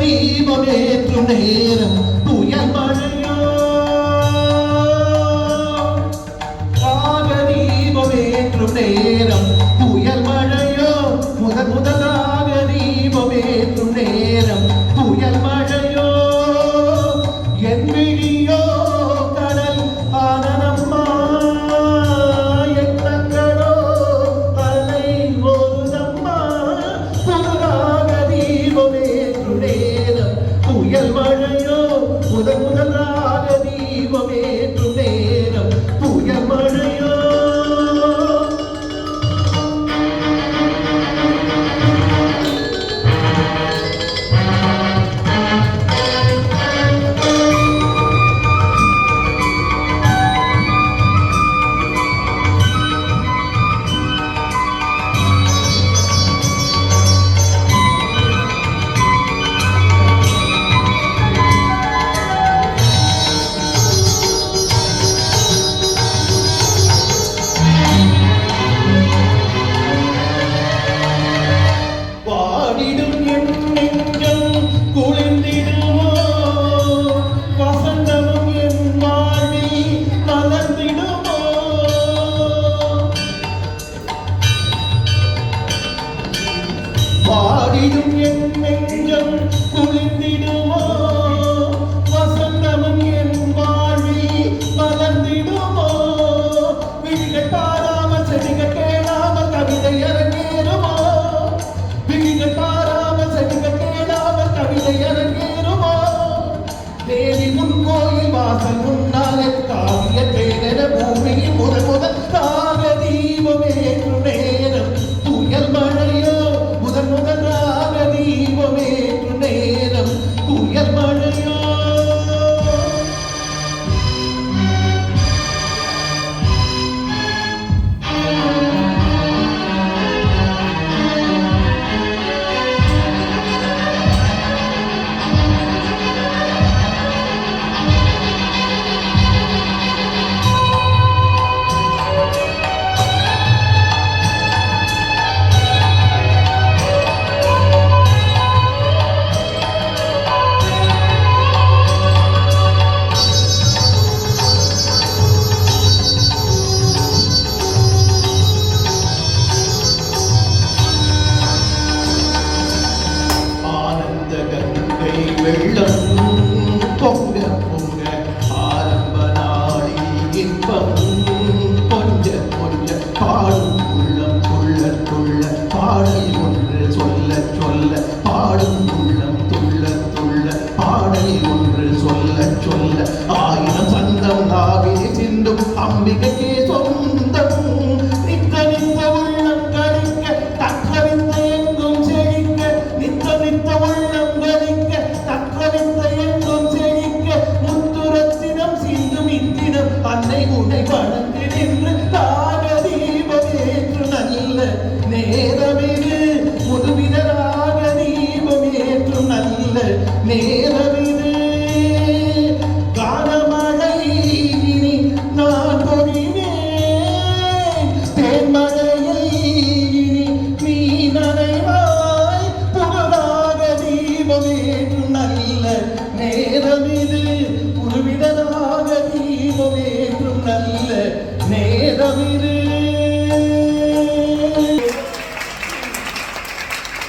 தீபமேற்றும் நேரம் புயல் மழையோ தீபமேற்றும் நேரம் புயல் மழையோ முதலாக தீபமேற்றும் நேரம் புயல் மழையோ என் விழியோ கடல் ஆனனம்மா எண்ணங்களோ அலை ஒருதம்மா புதுதாக தீபமேற்றும் நேரம் புயல் மழையோ முதலாக தீபமேற்றும் நேரம் புயல் மழையோ பாடிடும் என் நெஞ்சம் குளிர்ந்திடுமோ வசந்தமும் என் வாழ்வில் மலர்ந்திடுமோ விழிகள் பாராமல் செடிகள் கேளாமல் கவிதை அரங்கேறுமோ விழிகள் பாராமல் செடிகள் கேளாமல் கவிதை அரங்கேறுமோ தேவி முன் கோயில் வாசல் முன்னாலே காவிய தேனென பூமியின் முதல் காக தீபமேற்றும் நேரம் புயல் மழையோ முதலாக தீபமேற்று நேரம் புயல் மழையோ வெள்ளம் பொங்க பொங்க ஆரம்ப நாளில் இன்பம் கொஞ்ச கொஞ்ச பாடும் உள்ளம் துள்ள துள்ள பாடல் ஒன்று சொல்ல சொல்ல பாடும் உள்ளம் துள்ள துள்ள பாடல் ஒன்று சொல்ல சொல்ல ஆயிரம் சந்தம் நாவிலே சிந்தும் அம்பிகைக்கே சொந்தம் நித்த நித்த உள்ளம் கழிக்க தக்க வித்த எங்கும் செழிக்க நித்த நித்த உள்ளம் கழிக்க அன்னை உன்னை வணங்கு நின்று காக தீபமேற்று நல்ல நேரமிது புதுவிதராக தீபமேற்று நல்ல நேரமிது கானமழை இனி நான் பொழிவேன் தேன்மழையை இனி நீ நனைவாய் புதுதாக தீபமேற்று நல்ல நேரமிது புதுவிதராக தீபமேற்றும் நல்ல நேரமிது